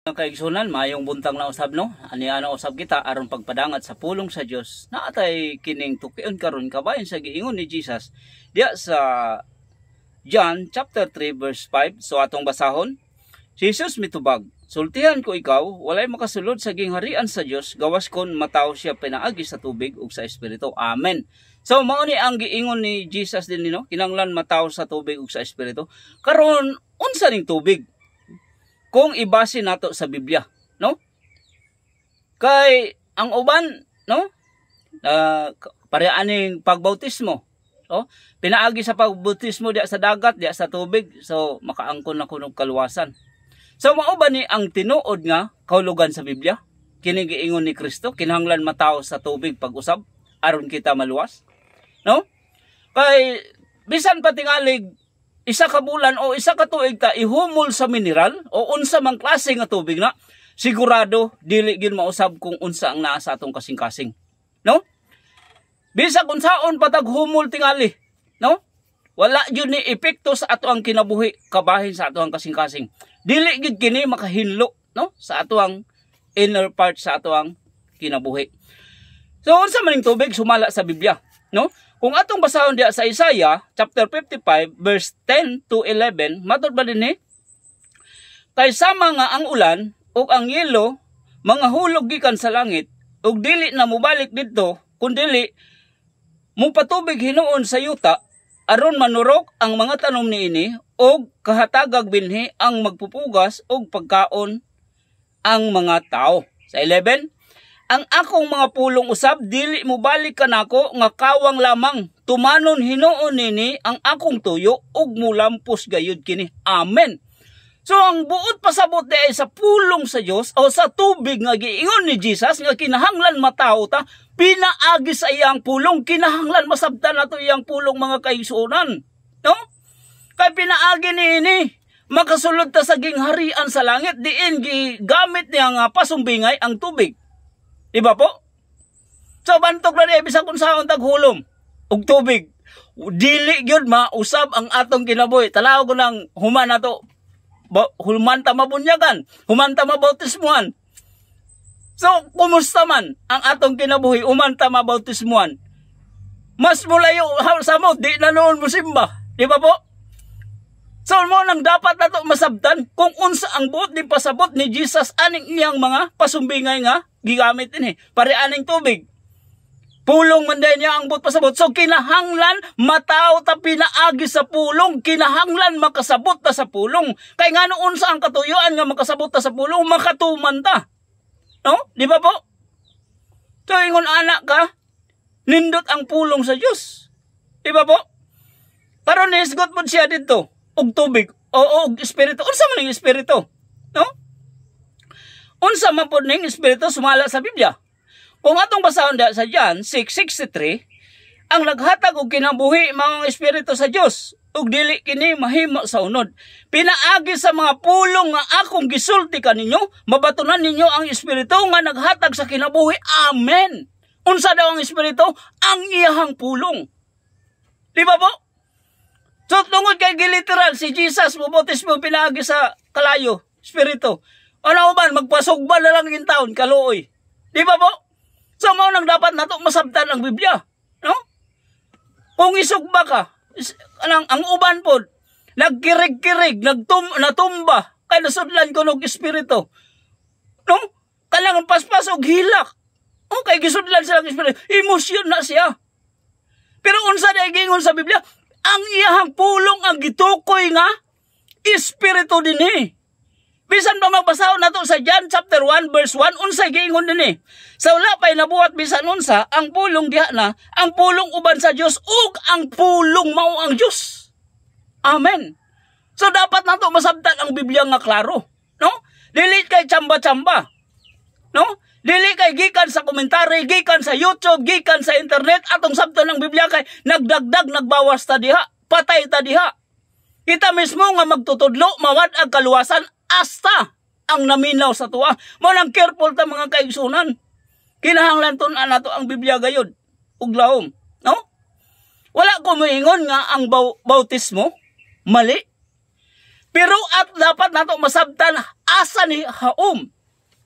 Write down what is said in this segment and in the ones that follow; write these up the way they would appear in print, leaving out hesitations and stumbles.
Mga kaigsunan, mayong buntang na usab no. Ani ana usab kita aron pagpadangat sa pulong sa Dios. Naatay kining tukion karon kabayan sa giingon ni Jesus diya sa John chapter 3 verse 5. So atong basahon. Jesus mitubag, sultihan ko ikaw, walay makasulod sa gingharian sa Dios gawas kon mataw siya pinaagi sa tubig ug sa espiritu. Amen. So mao ni ang giingon ni Jesus din no, kinahanglan mataw sa tubig ug sa espiritu. Karon unsa ning tubig? Kung ibase nato sa Biblia, no? Kay ang uban, no? Pareaning pagbautismo. So, pinaagi sa pagbautismo diya sa dagat, diya sa tubig, so makaangkon na kuno kaluwasan. So mao ba ni ang tinuod nga kahulugan sa Biblia? Kini giingon ni Kristo, kinahanglan mataw sa tubig pag-usab aron kita maluwas, no? Kay bisan pa tingalig isa ka bulan o isa ka tuig ta ihumol sa mineral o unsa mang klase nga tubig na, sigurado dili gyud mausab kung unsa ang naa sa atong kasing-kasing, no? Bisa kung saon patag humol tingali, no? Wala gyud ni epekto sa ato ang kinabuhi kabahin sa ato ang kasing-kasing. Dili gyud kini makahinlo, no? Sa ato ang inner part sa ato ang kinabuhi. So unsa man ning tubig sumala sa Biblia, no? Kung atong basahon diya sa Isaiah chapter 55 verse 10 to 11, matod ba dinhi? Kay sama nga ang ulan ug ang yelo mga hulog gikan sa langit ug dili na mobalik didto kundi mupatubig hinuon sa yuta aron manurok ang mga tanom niini ug kahatagag binhi ang magpupugas ug pagkaon ang mga tao. Sa 11, ang akong mga pulong usab dili mo balik kanako nga kawang lamang, tumanon hinuon nini ang akong tuyo ug mulampos gayud kini. Amen. So ang buot pasabot di ay sa pulong sa Dios o sa tubig nga giingon ni Jesus nga kinahanglan mataw ta, pinaagi sa iyang pulong, kinahanglan masabtan nato iyang pulong mga kaigsuonan, no? Kay pinaagi niini makasulod ta sa gingharian sa langit, diin gigamit niya nga pasumbingay ang tubig. Diba po? So bantok na di bisag kung saon taghulom og tubig. Dili gyud mausab ang atong kinabuhi. Tanaw ko nang human nato. Human ta mabunyagan, human ta mabautismuhan. So kumusta man ang atong kinabuhi human ta mabautismuhan? Mas mulayo sa mo di na noon musimba. Diba po? So mo nang dapat nato masabtan kung unsa ang buot ni pasabot ni Jesus aning iyang mga pasumbingay nga gigamit ini pare aning tubig. Pulong man din niya ang buot pasabot. So kinahanglan mataw ta pinaagi sa pulong, kinahanglan makasabot ta sa pulong. Kay ngano unsa ang katuyuan nga makasabot ta sa pulong, makatuman ta. No? Di ba po? So ingon anak ka, nindot ang pulong sa Dios. Di ba po? Karon nisgot mo siya dito og tubig o espiritu. Unsa man ning espiritu? No? Unsa man pod ning espiritu sumala sa Biblia? Kung atong basahon diha sa John 6:63, ang naghatag og kinabuhi mga espiritu sa Dios ug dili kini mahimo sa unod. Pinaagi sa mga pulong nga akong gisulti kaninyo, mabatunan ninyo ang espiritu nga naghatag sa kinabuhi. Amen. Unsa daw ang espiritu? Ang iyahang pulong. Di ba po? So, tungod kay giliteral, si Jesus, mabautismo pinaagi sa kalayo, espiritu. Ano ba, magpasugba na lang yung taon, kaluoy. Di ba po? So, mo nang dapat nato masabtan ang Biblia. No? Kung isugba ka, ang uban po, nagkirig-kirig, natumba, kaya nasudlan ko ng espiritu. No? Kailangan paspas o hilak. O, kaya gisudlan silang espiritu. Emosyon na siya. Pero unsa na igingon sa Biblia, ang iyahang pulong ang gitukoy nga espiritu dinhi. Bisan pa magbasahon nato sa John chapter 1 verse 1, unsay giingon dinhi? Sa wala pay nabuhat bisan unsa, ang pulong diha na, ang pulong uban sa Dios ug ang pulong mao ang Dios. Amen. So dapat nato masabtan ang Biblia nga klaro, no? Dili kay chamba-chamba. No? Dili kay gikan sa komentary, gikan sa YouTube, gikan sa internet, atong sabton ng Biblia kay nagdagdag, nagbawas ta diha, patay ta diha. Kita mismo nga magtutudlo, mawad ang kaluwasan, asta ang naminaw sa tuwa. Mo nang careful ta mga kaigsunan. Kinahanglan tun-an nato ang Biblia gayud ug lahom, no? Wala ko moingon nga ang bautismo mali. Pero at dapat nato masabtan asa ni haom.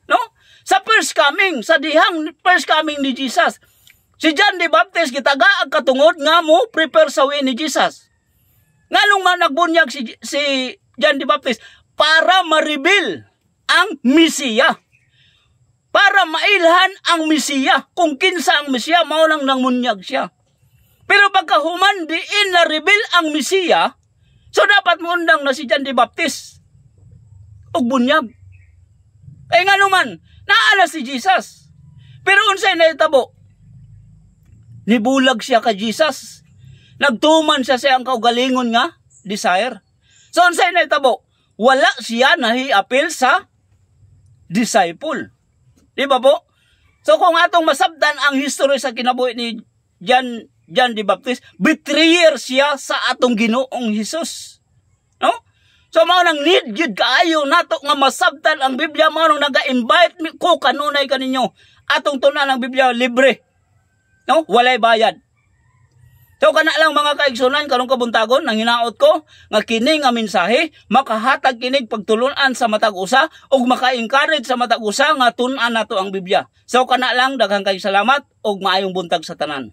No? Sa first coming, sa dihang first coming ni Jesus, si John the Baptist gitagaag katungod nga mo prepare sa way ni Jesus. Nganong man nagbunyag si John the Baptist para ma-reveal ang Mesiya. Para mailhan ang Mesiya. Kung kinsa ang Mesiya, mao nang nangunyag siya. Pero pagka human diin na reveal ang Mesiya, so dapat mo undang na si John the Baptist. Og bunyag. Kaya nga naman, naala si Jesus. Pero unsay naitabo? Nibulag siya kay Jesus. Nagtuman siya sa ang kaugalingon nga desire. So unsay naitabo? Wala siya nahiapil sa disciple. Di ba po? So kung atong masabdan ang history sa kinabuhi ni John the Baptist, betrayer siya sa atong Ginoong Hesus. No? So mao nang need gyud kaayo nato nga masabtan ang Biblia, mao nang naga-invite ko kanunay kaninyo. Atong tunan ang Biblia libre. No? Walay bayad. So kana lang mga kaigsunan karong kabuntagon nang hinaot ko nga kini nga mensahe makahatag kinig pagtulunan sa matag usa ug maka-encourage sa matag usa nga tun-an nato ang Biblia. So kana lang daghang kay salamat ug maayong buntag sa tanan.